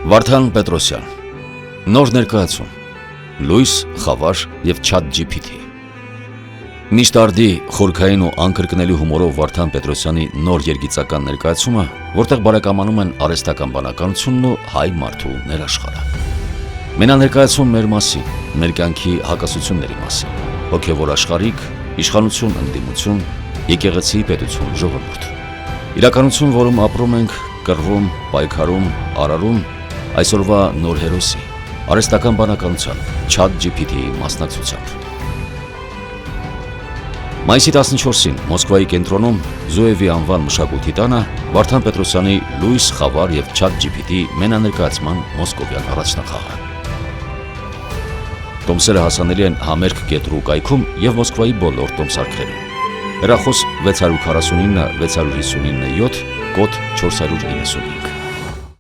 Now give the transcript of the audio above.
Վարդան Պետրոսյան, նոր ներկայացում, լույս, խավար և ChatGPT։ Միշտ արդի խորքային ու անկրկնելի հումորով Վարդան Պետրոսյանի նոր երգիծական ներկայացումը, որտեղ բարեկամանում են արհեստական բանականությունն ու հայ մարդու ներաշխարհը։ Մենաներկայացում մեր մասին, մեր կյանքի հակասությունների մասին, հոգևոր աշխարհիկ, իշխանություն, ընդդիմություն, եկեղեցի, պետություն, ժողովուրդ։ Իրականություն, որում ապրում ենք, կռվում, պայքարում, արարում, այսօրվա նոր հերոսի, արհեստական բանականության, ChatGPT-ի մասնակցությամբ։ Մայիսի 14-ին Մոսկվայի կենտրոնում Զոևի անվան մշակույթի տանը Վարդան Պետրոսյանի լույս, խավար և ChatGPT մենաներկայացման մոսկովյան առաջնախաղը։ Տոմսերը հասանելի են համերգ.ru կայքում և Մոսկվայի բոլոր տոմսարկղերում։ Հեռախոս 649 659 7 կոդ 495։